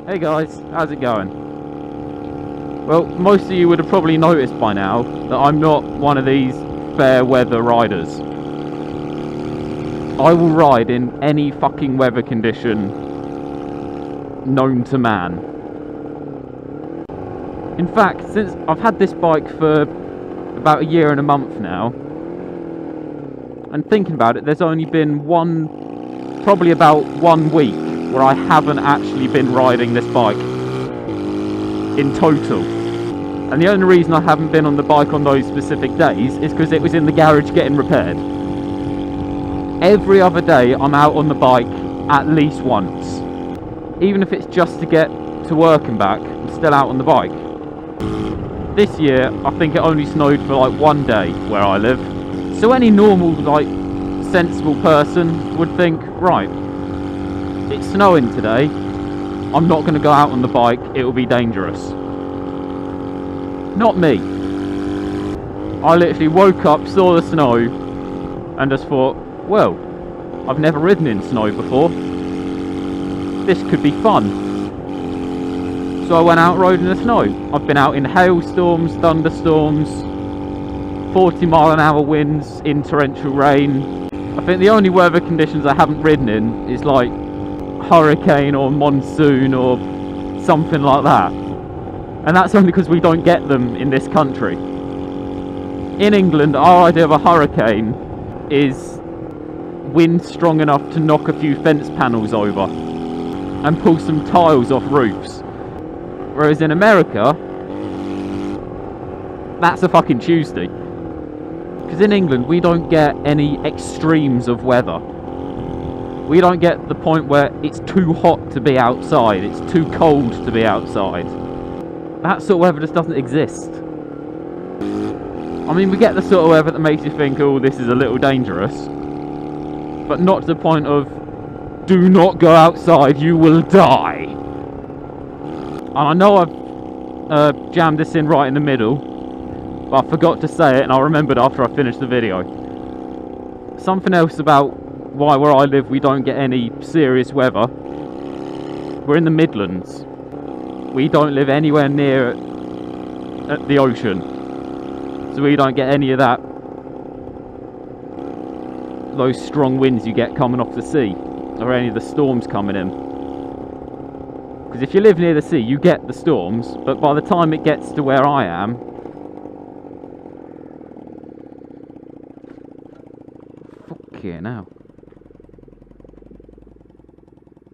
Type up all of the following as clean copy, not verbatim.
Hey guys, how's it going? Well, most of you would have probably noticed by now that I'm not one of these fair weather riders. I will ride in any fucking weather condition known to man. In fact, since I've had this bike for about a year and a month now, and thinking about it, there's only been probably about 1 week where I haven't actually been riding this bike in total. And the only reason I haven't been on the bike on those specific days is because it was in the garage getting repaired. Every other day I'm out on the bike at least once. Even if it's just to get to work and back, I'm still out on the bike. This year, I think it only snowed for like 1 day where I live. So any normal, sensible person would think, right, it's snowing today, I'm not going to go out on the bike, it will be dangerous. Not me. I literally woke up, saw the snow, and just thought, well, I've never ridden in snow before. This could be fun. So I went out riding in the snow. I've been out in hailstorms, thunderstorms, 40-mile-an-hour winds, in torrential rain. I think the only weather conditions I haven't ridden in is like hurricane or monsoon or something like that. And that's only because we don't get them in this country. In England, our idea of a hurricane is wind strong enough to knock a few fence panels over and pull some tiles off roofs. Whereas in America, that's a fucking Tuesday. Because in England, we don't get any extremes of weather. We don't get the point where it's too hot to be outside, it's too cold to be outside. That sort of weather just doesn't exist. I mean, we get the sort of weather that makes you think, oh, this is a little dangerous. But not to the point of, do not go outside, you will die. And I know I've jammed this in right in the middle, but I forgot to say it and I remembered after I finished the video. Something else about why where I live we don't get any serious weather. We're in the Midlands. We don't live anywhere near the ocean. So we don't get any of that, those strong winds you get coming off the sea, or any of the storms coming in. Because if you live near the sea, you get the storms, but by the time it gets to where I am, fucking hell,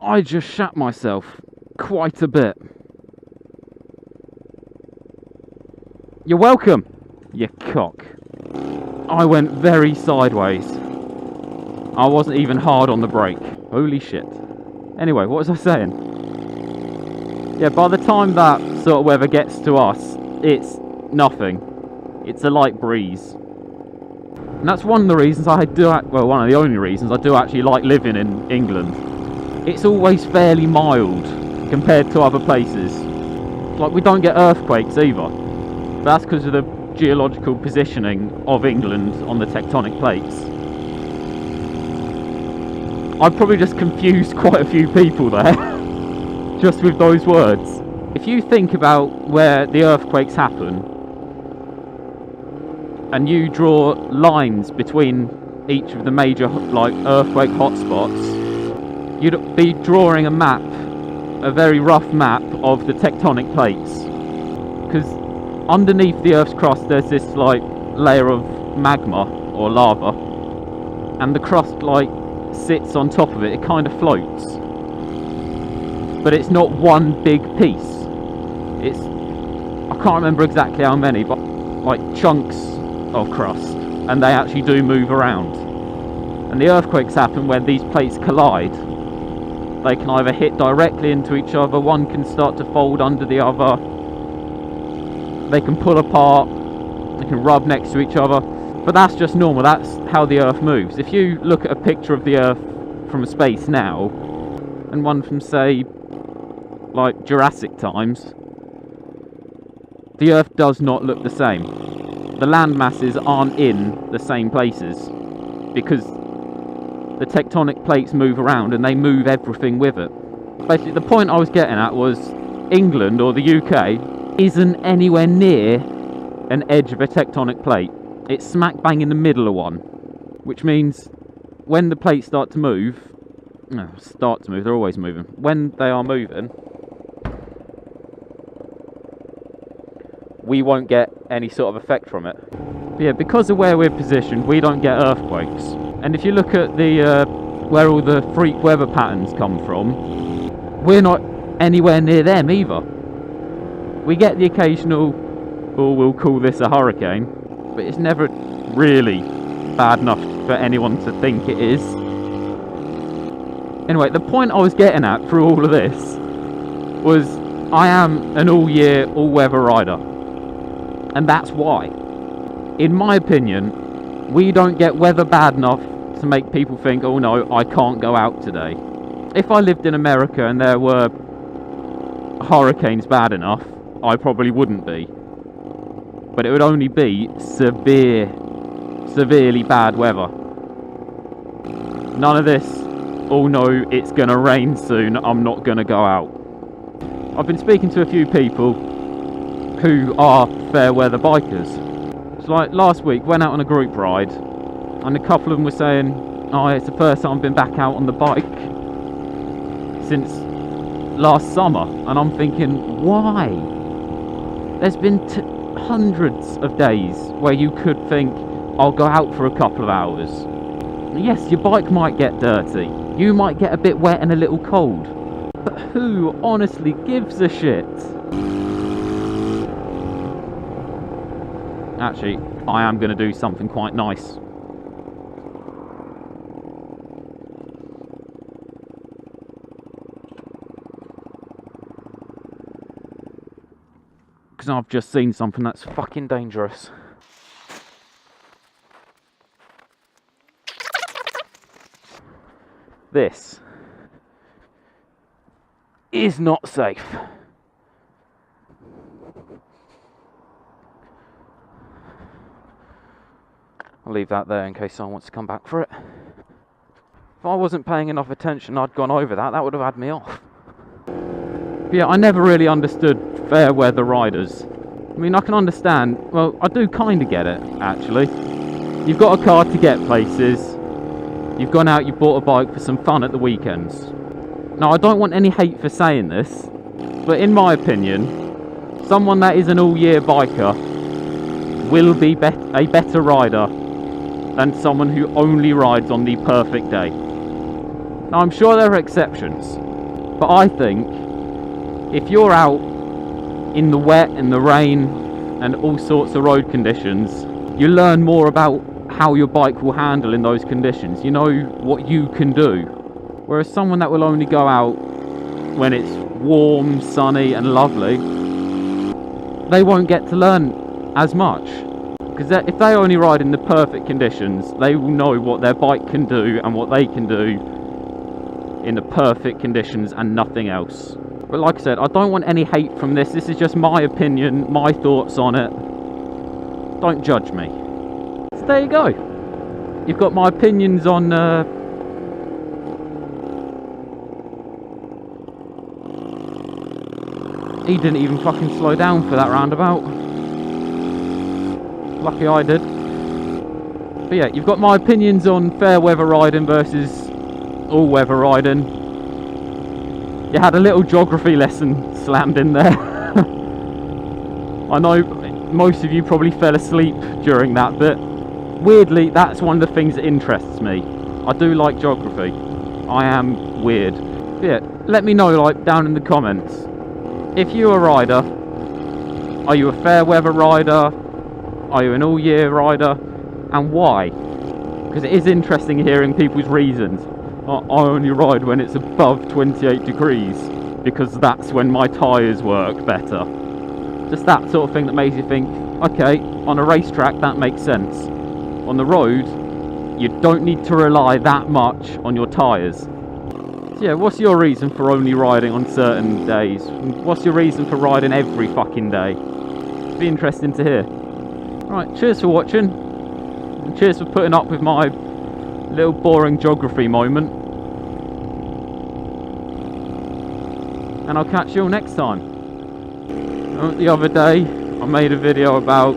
I just shat myself quite a bit. You're welcome, you cock. I went very sideways. I wasn't even hard on the brake. Holy shit. Anyway, what was I saying? Yeah, by the time that sort of weather gets to us, it's nothing. It's a light breeze. And that's one of the reasons one of the only reasons I do actually like living in England. It's always fairly mild compared to other places. Like, we don't get earthquakes either. But that's because of the geological positioning of England on the tectonic plates. I've probably just confused quite a few people there, just with those words. If you think about where the earthquakes happen, and you draw lines between each of the major earthquake hotspots, you'd be drawing a map, a very rough map of the tectonic plates. Because underneath the Earth's crust there's this layer of magma or lava, and the crust sits on top of it. It kind of floats, but it's not one big piece. I can't remember exactly how many, but chunks of crust, and they actually do move around. And the earthquakes happen when these plates collide. They can either hit directly into each other, one can start to fold under the other, they can pull apart, they can rub next to each other. But that's just normal, that's how the Earth moves. If you look at a picture of the Earth from space now, and one from, say, Jurassic times, the Earth does not look the same. The land masses aren't in the same places, because the tectonic plates move around and they move everything with it. Basically, the point I was getting at was England, or the UK, isn't anywhere near an edge of a tectonic plate. It's smack bang in the middle of one, which means when the plates start to move, they're always moving. When they are moving, we won't get any sort of effect from it. But yeah, because of where we're positioned, we don't get earthquakes. And if you look at the where all the freak weather patterns come from, we're not anywhere near them either. We get the occasional, or we'll call this a hurricane, but it's never really bad enough for anyone to think it is. Anyway, the point I was getting at through all of this was I am an all-year, all-weather rider. And that's why. In my opinion, we don't get weather bad enough to make people think, oh no, I can't go out today. If I lived in America and there were hurricanes bad enough, I probably wouldn't be. But it would only be severely bad weather. None of this, oh no, it's gonna rain soon, I'm not gonna go out. I've been speaking to a few people who are fair weather bikers. It's like last week, went out on a group ride, and a couple of them were saying, oh, it's the first time I've been back out on the bike since last summer. And I'm thinking, why? There's been hundreds of days where you could think, I'll go out for a couple of hours. Yes, your bike might get dirty, you might get a bit wet and a little cold, but who honestly gives a shit? Actually, I am going to do something quite nice. Because I've just seen something that's fucking dangerous. This is not safe. I'll leave that there in case someone wants to come back for it. If I wasn't paying enough attention, I'd gone over that. That would have had me off. But yeah, I never really understood fair weather riders. I mean, I can understand. Well, I do kind of get it, actually. You've got a car to get places. You've gone out, you've bought a bike for some fun at the weekends. Now, I don't want any hate for saying this, but in my opinion, someone that is an all-year biker will be a better rider than someone who only rides on the perfect day. Now, I'm sure there are exceptions, but I think if you're out in the wet and the rain and all sorts of road conditions, you learn more about how your bike will handle in those conditions. You know what you can do. Whereas someone that will only go out when it's warm, sunny and lovely, they won't get to learn as much. Because if they only ride in the perfect conditions, they will know what their bike can do and what they can do in the perfect conditions and nothing else. But like I said, I don't want any hate from this. This is just my opinion, my thoughts on it. Don't judge me. So there you go. You've got my opinions on he didn't even fucking slow down for that roundabout. Lucky I did. But yeah, you've got my opinions on fair weather riding versus all weather riding. You had a little geography lesson slammed in there. I know most of you probably fell asleep during that bit. Weirdly, that's one of the things that interests me. I do like geography. I am weird. But yeah, let me know like down in the comments. If you're a rider, are you a fair weather rider? Are you an all year rider? And why? Because it is interesting hearing people's reasons. I only ride when it's above 28 degrees because that's when my tyres work better. Just that sort of thing that makes you think, okay, on a racetrack that makes sense. On the road, you don't need to rely that much on your tyres. So yeah, what's your reason for only riding on certain days? What's your reason for riding every fucking day? It'd be interesting to hear. Right, cheers for watching. And cheers for putting up with my little boring geography moment. and I'll catch you all next time. The other day I made a video about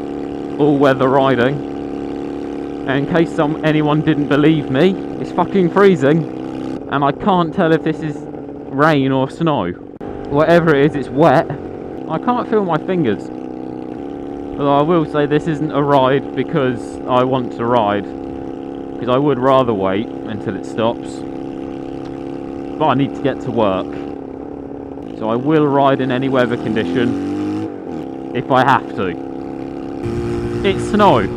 all-weather riding, and in case anyone didn't believe me, it's fucking freezing, and I can't tell if this is rain or snow. Whatever it is, it's wet. I can't feel my fingers. Although I will say this isn't a ride because I want to ride, because I would rather wait until it stops, but I need to get to work, so I will ride in any weather condition if I have to. It's snow.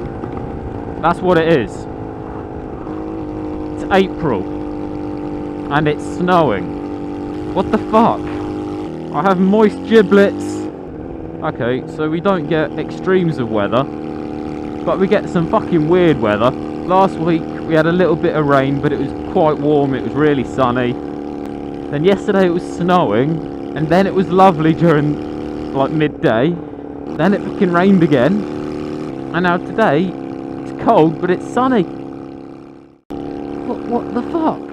That's what it is. It's April and it's snowing. What the fuck? I have moist giblets. Okay, so we don't get extremes of weather, but we get some fucking weird weather. Last week we had a little bit of rain, but it was quite warm, it was really sunny. Then yesterday it was snowing, and then it was lovely during like midday. Then it fucking rained again, and now today it's cold but it's sunny. What the fuck?